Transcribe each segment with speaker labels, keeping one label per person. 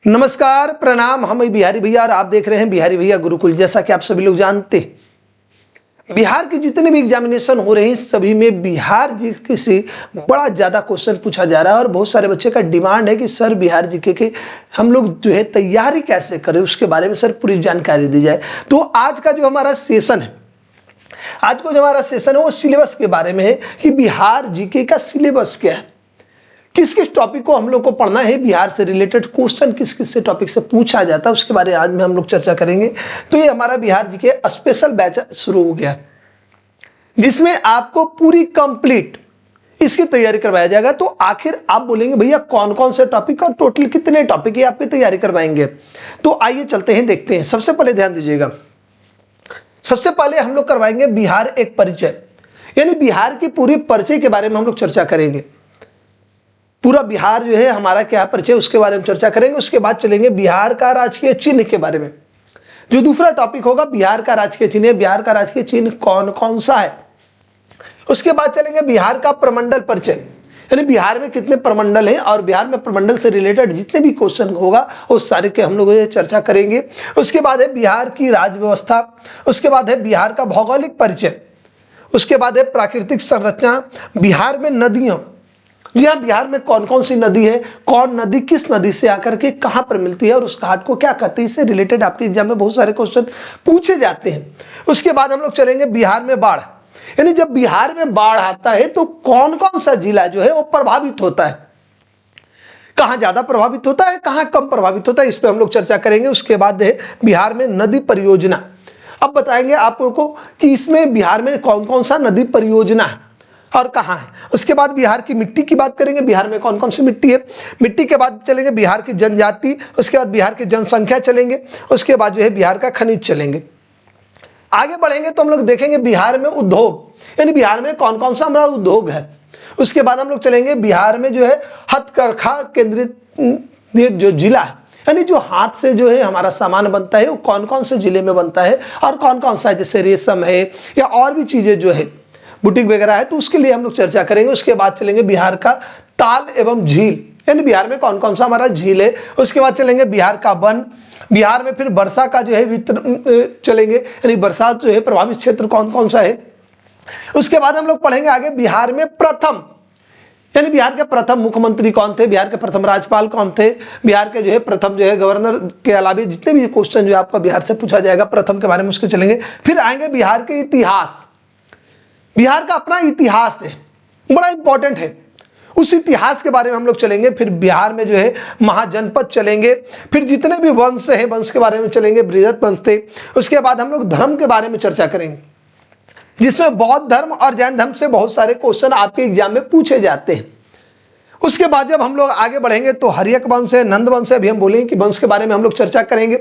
Speaker 1: नमस्कार, प्रणाम। हम बिहारी भैया और आप देख रहे हैं बिहारी भैया गुरुकुल। जैसा कि आप सभी लोग जानते हैं, बिहार के जितने भी एग्जामिनेशन हो रहे हैं सभी में बिहार जीके से बड़ा ज़्यादा क्वेश्चन पूछा जा रहा है और बहुत सारे बच्चे का डिमांड है कि सर बिहार जीके के हम लोग जो है तैयारी कैसे करें, उसके बारे में सर पूरी जानकारी दी जाए। तो आज का जो हमारा सेशन है, आज को जो हमारा सेशन है वो सिलेबस के बारे में है कि बिहार जीके का सिलेबस क्या है, किस किस टॉपिक को हम लोग को पढ़ना है, बिहार से रिलेटेड क्वेश्चन किस किस से टॉपिक से पूछा जाता है, उसके बारे में आज में हम लोग चर्चा करेंगे। तो ये हमारा बिहार जी के स्पेशल बैच शुरू हो गया जिसमें आपको पूरी कंप्लीट इसकी तैयारी करवाया जाएगा। तो आखिर आप बोलेंगे भैया कौन कौन से टॉपिक और टोटल कितने टॉपिक ये आपकी तैयारी करवाएंगे। तो आइए चलते हैं, देखते हैं। सबसे पहले ध्यान दीजिएगा, सबसे पहले हम लोग करवाएंगे बिहार एक परिचय, यानी बिहार की पूरी परिचय के बारे में हम लोग चर्चा करेंगे। पूरा बिहार जो है हमारा क्या परिचय, उसके बारे में चर्चा करेंगे। उसके बाद चलेंगे बिहार का राजकीय चिन्ह के बारे में। जो दूसरा टॉपिक होगा बिहार का राजकीय चिन्ह है, बिहार का राजकीय चिन्ह कौन कौन सा है। उसके बाद चलेंगे बिहार का प्रमंडल परिचय, यानी बिहार में कितने प्रमंडल हैं और बिहार में प्रमंडल से रिलेटेड जितने भी क्वेश्चन होगा उस सारे के हम लोग ये चर्चा करेंगे। उसके बाद है बिहार की राज्य व्यवस्था, उसके बाद है बिहार का भौगोलिक परिचय, उसके बाद है प्राकृतिक संरचना, बिहार में नदियों, जी हाँ, बिहार में कौन कौन सी नदी है, कौन नदी किस नदी से आकर के कहाँ पर मिलती है और उस घाट को क्या कहते हैं, इससे रिलेटेड आपके एग्जाम में बहुत सारे क्वेश्चन पूछे जाते हैं। उसके बाद हम लोग चलेंगे बिहार में बाढ़, यानी जब बिहार में बाढ़ आता है तो कौन कौन सा जिला जो है वो प्रभावित होता है, कहाँ ज्यादा प्रभावित होता है, कहाँ कम प्रभावित होता है, इस पर हम लोग चर्चा करेंगे। उसके बाद है बिहार में नदी परियोजना। अब बताएंगे आप लोगों को कि इसमें बिहार में कौन कौन सा नदी परियोजना है और कहाँ है। उसके बाद बिहार की मिट्टी की बात करेंगे, बिहार में कौन कौन सी मिट्टी है। मिट्टी के बाद चलेंगे बिहार की जनजाति, उसके बाद बिहार की जनसंख्या चलेंगे, उसके बाद जो है बिहार का खनिज चलेंगे। आगे बढ़ेंगे तो हम लोग देखेंगे बिहार में उद्योग, यानी बिहार में कौन कौन सा हमारा उद्योग है। उसके बाद हम लोग चलेंगे बिहार में जो है हथकरघा केंद्रित जो जिला है, यानी जो हाथ से जो है हमारा सामान बनता है वो कौन कौन से जिले में बनता है और कौन कौन सा है, जैसे रेशम है या और भी चीजें जो है बुटीक वगैरह है, तो उसके लिए हम लोग चर्चा करेंगे। उसके बाद चलेंगे बिहार का ताल एवं झील, यानी बिहार में कौन कौन सा हमारा झील है। उसके बाद चलेंगे बिहार का वन, बिहार में फिर वर्षा का जो है वितरण चलेंगे, यानी बरसात जो है प्रभावित क्षेत्र कौन कौन सा है। उसके बाद हम लोग पढ़ेंगे आगे बिहार में प्रथम, यानी बिहार के प्रथम मुख्यमंत्री कौन थे, बिहार के प्रथम राज्यपाल कौन थे, बिहार के जो है प्रथम जो है गवर्नर के अलावा जितने भी क्वेश्चन जो आपका बिहार से पूछा जाएगा प्रथम के बारे में उसके चलेंगे। फिर आएंगे बिहार के इतिहास, बिहार का अपना इतिहास है, बड़ा इंपॉर्टेंट है, उस इतिहास के बारे में हम लोग चलेंगे। फिर बिहार में जो है महाजनपद चलेंगे, फिर जितने भी वंश हैं वंश के बारे में चलेंगे, बृहद वंश थे। उसके बाद हम लोग धर्म के बारे में चर्चा करेंगे, जिसमें बौद्ध धर्म और जैन धर्म से बहुत सारे क्वेश्चन आपके एग्जाम में पूछे जाते हैं। उसके बाद जब हम लोग आगे बढ़ेंगे तो हर्यक वंश है, नंद वंश है, अभी हम बोलेंगे कि वंश के बारे में हम लोग चर्चा करेंगे।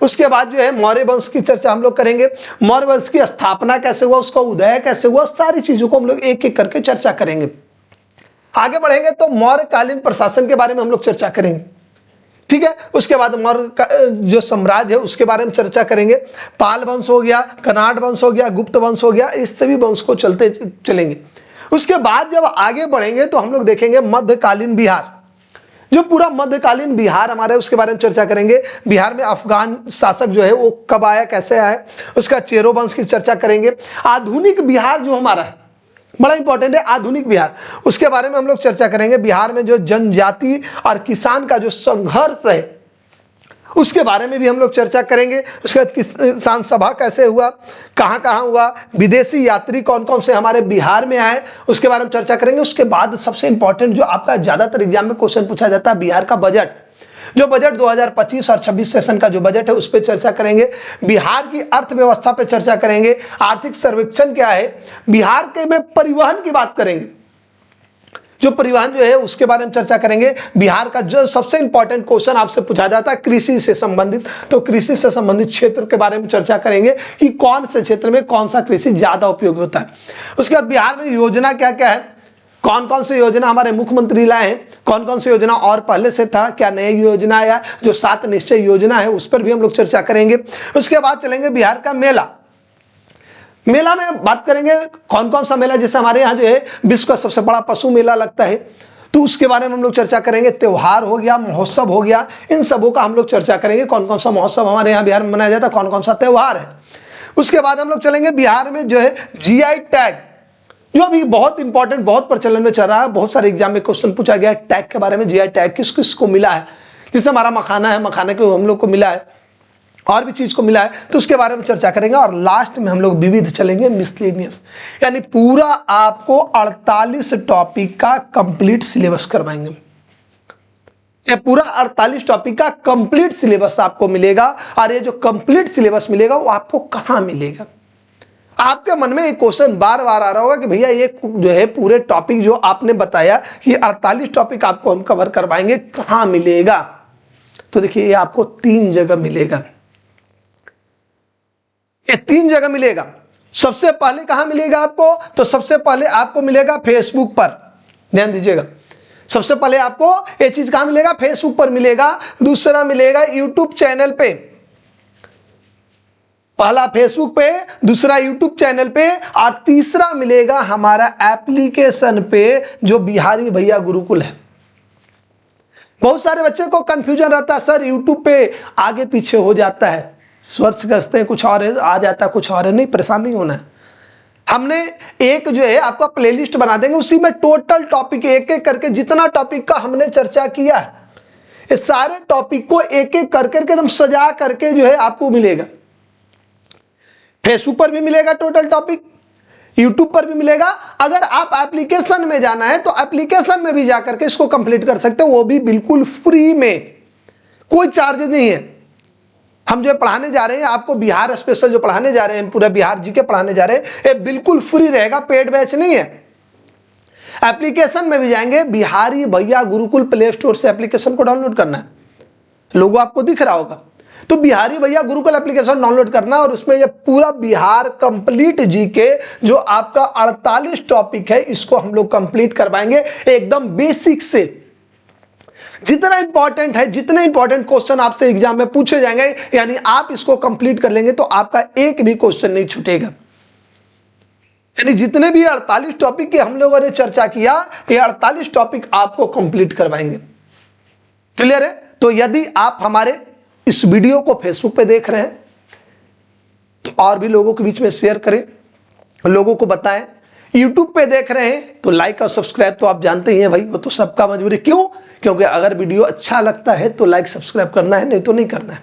Speaker 1: उसके बाद जो है मौर्य वंश की चर्चा हम लोग करेंगे, मौर्य वंश की स्थापना कैसे हुआ, उसका उदय कैसे हुआ, सारी चीजों को हम लोग एक एक करके चर्चा करेंगे। आगे बढ़ेंगे तो मौर्यकालीन प्रशासन के बारे में हम लोग चर्चा करेंगे, ठीक है। उसके बाद मौर्य जो साम्राज्य है उसके बारे में चर्चा करेंगे। पाल वंश हो गया, कनाड वंश हो गया, गुप्त वंश हो गया, इस सभी वंश को चलते चलेंगे। उसके बाद जब आगे बढ़ेंगे तो हम लोग देखेंगे मध्यकालीन बिहार, जो पूरा मध्यकालीन बिहार हमारे उसके बारे में चर्चा करेंगे। बिहार में अफगान शासक जो है वो कब आया, कैसे आया, उसका चेरो वंश की चर्चा करेंगे। आधुनिक बिहार जो हमारा है बड़ा इंपॉर्टेंट है, आधुनिक बिहार, उसके बारे में हम लोग चर्चा करेंगे। बिहार में जो जनजाति और किसान का जो संघर्ष है उसके बारे में भी हम लोग चर्चा करेंगे। उसके बाद किसान सभा कैसे हुआ, कहाँ कहाँ हुआ, विदेशी यात्री कौन कौन से हमारे बिहार में आए, उसके बारे में चर्चा करेंगे। उसके बाद सबसे इंपॉर्टेंट जो आपका ज्यादातर एग्जाम में क्वेश्चन पूछा जाता है, बिहार का बजट, जो बजट 2025 और 26 सेशन का जो बजट है उस पर चर्चा करेंगे। बिहार की अर्थव्यवस्था पे चर्चा करेंगे, आर्थिक सर्वेक्षण क्या है, बिहार के में परिवहन की बात करेंगे, जो परिवहन जो है उसके बारे में चर्चा करेंगे। बिहार का जो सबसे इंपॉर्टेंट क्वेश्चन आपसे पूछा जाता है कृषि से संबंधित, तो कृषि से संबंधित क्षेत्र के बारे में चर्चा करेंगे कि कौन से क्षेत्र में कौन सा कृषि ज्यादा उपयोगी होता है। उसके बाद बिहार में योजना क्या क्या है, कौन कौन सी योजना हमारे मुख्यमंत्री लाए हैं, कौन कौन सी योजना और पहले से था, क्या नई योजना आया, जो 7 निश्चय योजना है उस पर भी हम लोग चर्चा करेंगे। उसके बाद चलेंगे बिहार का मेला, मेला में बात करेंगे कौन कौन सा मेला, जैसे हमारे यहाँ जो है विश्व का सबसे बड़ा पशु मेला लगता है, तो उसके बारे में हम लोग चर्चा करेंगे। त्योहार हो गया, महोत्सव हो गया, इन सबों का हम लोग चर्चा करेंगे। कौन कौन सा महोत्सव हमारे यहाँ बिहार में मनाया जाता है, कौन कौन सा त्योहार है। उसके बाद हम लोग चलेंगे बिहार में जो है जीआई टैग, जो अभी बहुत इंपॉर्टेंट, बहुत प्रचलन में चल रहा है। बहुत सारे एग्जाम में क्वेश्चन पूछा गया है टैग के बारे में। जीआई टैग किस किस को मिला है, जैसे हमारा मखाना है, मखाने को हम लोग को मिला है, और भी चीज को मिला है, तो उसके बारे में चर्चा करेंगे। और लास्ट में हम लोग विविध चलेंगे, मिसलेनियस, यानी पूरा आपको 48 टॉपिक का कंप्लीट सिलेबस करवाएंगे। ये पूरा 48 टॉपिक का कंप्लीट सिलेबस आपको मिलेगा। और ये जो कंप्लीट सिलेबस मिलेगा वो आपको कहां मिलेगा? आपके मन में एक क्वेश्चन बार बार आ रहा होगा कि भैया ये जो है पूरे टॉपिक जो आपने बताया कि 48 टॉपिक आपको हम कवर करवाएंगे, कहां मिलेगा? तो देखिए ये आपको 3 जगह मिलेगा। ये 3 जगह मिलेगा। सबसे पहले कहां मिलेगा आपको? तो सबसे पहले आपको मिलेगा फेसबुक पर, ध्यान दीजिएगा। सबसे पहले आपको ये चीज कहां मिलेगा? फेसबुक पर मिलेगा। दूसरा मिलेगा यूट्यूब चैनल पे, पहला फेसबुक पे, दूसरा यूट्यूब चैनल पे, और तीसरा मिलेगा हमारा एप्लीकेशन पे जो बिहारी भैया गुरुकुल है। बहुत सारे बच्चे को कंफ्यूजन रहता है, सर यूट्यूब पे आगे पीछे हो जाता है, सर्च करते हैं कुछ और आ जाता है कुछ और है। नहीं, परेशान नहीं होना है। हमने एक जो है आपका प्लेलिस्ट बना देंगे, उसी में टोटल टॉपिक एक एक करके जितना टॉपिक का हमने चर्चा किया है, ये सारे टॉपिक को एक एक करके एकदम सजा करके जो है आपको मिलेगा। फेसबुक पर भी मिलेगा टोटल टॉपिक, यूट्यूब पर भी मिलेगा। अगर आप एप्लीकेशन में जाना है तो एप्लीकेशन में भी जाकर के इसको कंप्लीट कर सकते हो, वो भी बिल्कुल फ्री में, कोई चार्ज नहीं है। हम जो पढ़ाने जा रहे हैं आपको, बिहार स्पेशल जो पढ़ाने जा रहे हैं, पूरा बिहार जीके पढ़ाने जा रहे हैं, ये बिल्कुल फ्री रहेगा, पेड बैच नहीं है। एप्लीकेशन में भी जाएंगे, बिहारी भैया गुरुकुल प्ले स्टोर से एप्लीकेशन को डाउनलोड करना है, लोगो आपको दिख रहा होगा। तो बिहारी भैया गुरुकुल एप्लीकेशन डाउनलोड करना और उसमें ये पूरा बिहार कंप्लीट जीके जो आपका 48 टॉपिक है, इसको हम लोग कंप्लीट करवाएंगे एकदम बेसिक से। जितना इंपॉर्टेंट है, जितने इंपॉर्टेंट क्वेश्चन आपसे एग्जाम में पूछे जाएंगे, यानी आप इसको कंप्लीट कर लेंगे तो आपका एक भी क्वेश्चन नहीं छूटेगा। यानी जितने भी 48 टॉपिक की हम लोगों ने चर्चा किया, ये 48 टॉपिक आपको कंप्लीट करवाएंगे। क्लियर है? तो यदि आप हमारे इस वीडियो को फेसबुक पे देख रहे हैं तो और भी लोगों के बीच में शेयर करें, लोगों को बताएं। यूट्यूब पे देख रहे हैं तो लाइक और सब्सक्राइब तो आप जानते ही हैं भाई, वो तो सबका मजबूरी। क्यों? क्योंकि अगर वीडियो अच्छा लगता है तो लाइक सब्सक्राइब करना है, नहीं तो नहीं करना है।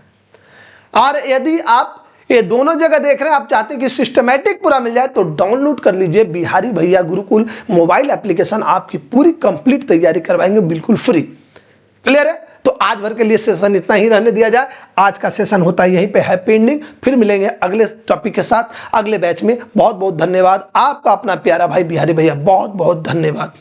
Speaker 1: और यदि आप ये दोनों जगह देख रहे हैं, आप चाहते हैं कि सिस्टमैटिक पूरा मिल जाए, तो डाउनलोड कर लीजिए बिहारी भैया गुरुकुल मोबाइल एप्लीकेशन। आपकी पूरी कंप्लीट तैयारी करवाएंगे बिल्कुल फ्री। क्लियर है? तो आज भर के लिए सेशन इतना ही रहने दिया जाए। आज का सेशन होता है यहीं पे है पेंडिंग। फिर मिलेंगे अगले टॉपिक के साथ अगले बैच में। बहुत बहुत धन्यवाद। आपका अपना प्यारा भाई बिहारी भैया, बहुत बहुत धन्यवाद।